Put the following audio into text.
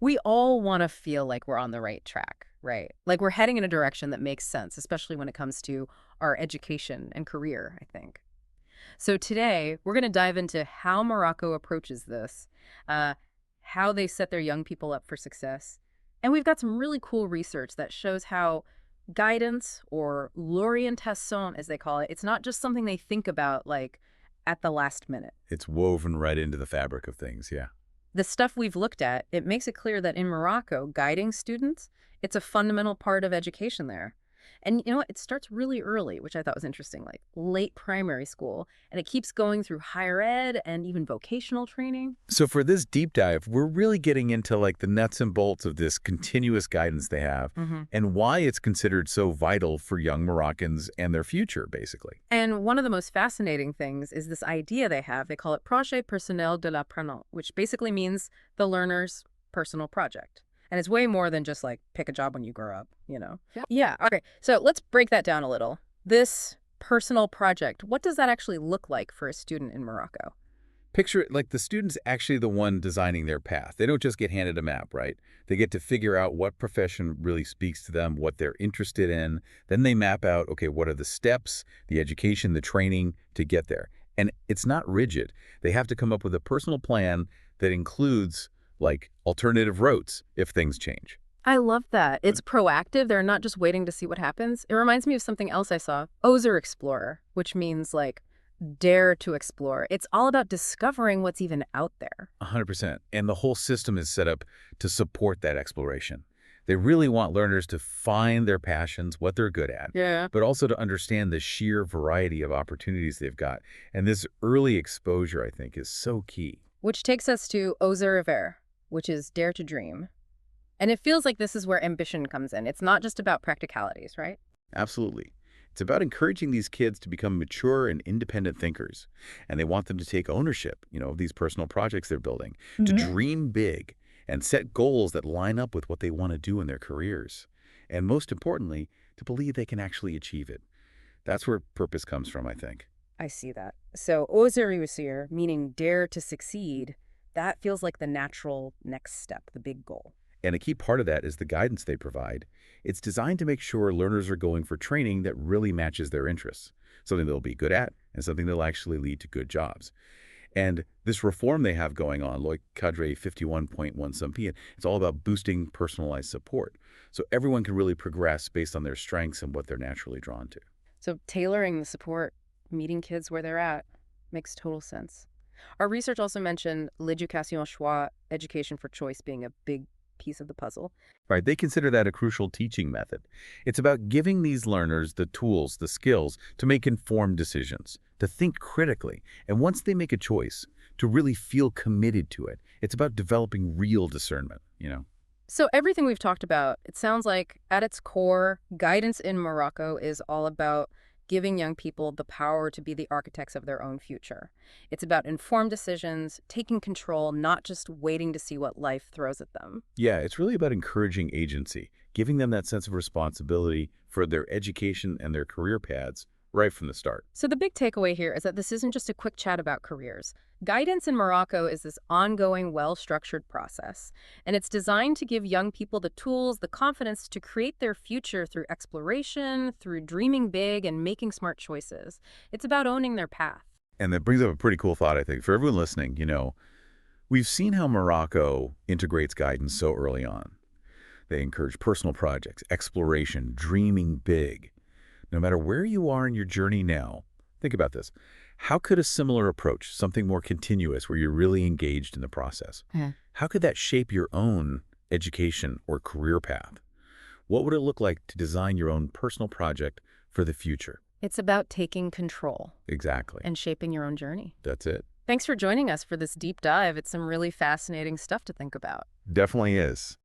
We all want to feel like we're on the right track, right? Like we're heading in a direction that makes sense, especially when it comes to our education and career, I think. So today, we're going to dive into how Morocco approaches this, uh, how they set their young people up for success. And we've got some really cool research that shows how guidance, or l'orientation as they call it, it's not just something they think about like at the last minute. It's woven right into the fabric of things, yeah. The stuff we've looked at, it makes it clear that in Morocco, guiding students, it's a fundamental part of education there. And you know what? It starts really early, which I thought was interesting, like late primary school, and it keeps going through higher ed and even vocational training. So for this deep dive, we're really getting into like the nuts and bolts of this continuous guidance they have and why it's considered so vital for young Moroccans and their future, basically. And one of the most fascinating things is this idea they have. They call it projet personnel de l'apprenant, which basically means the learner's personal project. And it's way more than just like pick a job when you grow up, you know? Yeah. Okay. So let's break that down a little. This personal project, what does that actually look like for a student in Morocco? Picture it like the student's actually the one designing their path. They don't just get handed a map, right? They get to figure out what profession really speaks to them, what they're interested in. Then they map out, okay, what are the steps, the education, the training to get there? And it's not rigid. They have to come up with a personal plan that includes like alternative routes if things change. I love that. It's proactive. They're not just waiting to see what happens. It reminds me of something else I saw, Ozer Explorer, which means like dare to explore. It's all about discovering what's even out there. 100%. And the whole system is set up to support that exploration. They really want learners to find their passions, what they're good at, Yeah. but also to understand the sheer variety of opportunities they've got. And this early exposure, I think, is so key. Which takes us to Ozer Rêve, which is dare to dream. And it feels like this is where ambition comes in. It's not just about practicalities, right? Absolutely. It's about encouraging these kids to become mature and independent thinkers. And they want them to take ownership, of these personal projects they're building, to dream big and set goals that line up with what they want to do in their careers. And most importantly, to believe they can actually achieve it. That's where purpose comes from, I think. I see that. So oser réussir, meaning dare to succeed, that feels like the natural next step, the big goal. And a key part of that is the guidance they provide. It's designed to make sure learners are going for training that really matches their interests, something they'll be good at and something that'll actually lead to good jobs. And this reform they have going on, like Cadre 51.1 some P, it's all about boosting personalized support. So everyone can really progress based on their strengths and what they're naturally drawn to. So tailoring the support, meeting kids where they're at, makes total sense. Our research also mentioned l'éducation choix, education for choice, being a big piece of the puzzle. Right, they consider that a crucial teaching method. It's about giving these learners the tools, the skills to make informed decisions, to think critically, and once they make a choice, to really feel committed to it. It's about developing real discernment. So everything we've talked about, it sounds like at its core, guidance in Morocco is all about giving young people the power to be the architects of their own future. It's about informed decisions, taking control, not just waiting to see what life throws at them. Yeah, it's really about encouraging agency, giving them that sense of responsibility for their education and their career paths right from the start. So the big takeaway here is that this isn't just a quick chat about careers. Guidance in Morocco is this ongoing, well-structured process, and it's designed to give young people the tools, the confidence to create their future through exploration, through dreaming big and making smart choices. It's about owning their path. And that brings up a pretty cool thought, I think, for everyone listening. We've seen how Morocco integrates guidance so early on. They encourage personal projects, exploration, dreaming big. No matter where you are in your journey now, think about this. How could a similar approach, something more continuous where you're really engaged in the process, how could that shape your own education or career path? What would it look like to design your own personal project for the future? It's about taking control. Exactly. And shaping your own journey. That's it. Thanks for joining us for this deep dive. It's some really fascinating stuff to think about. Definitely is.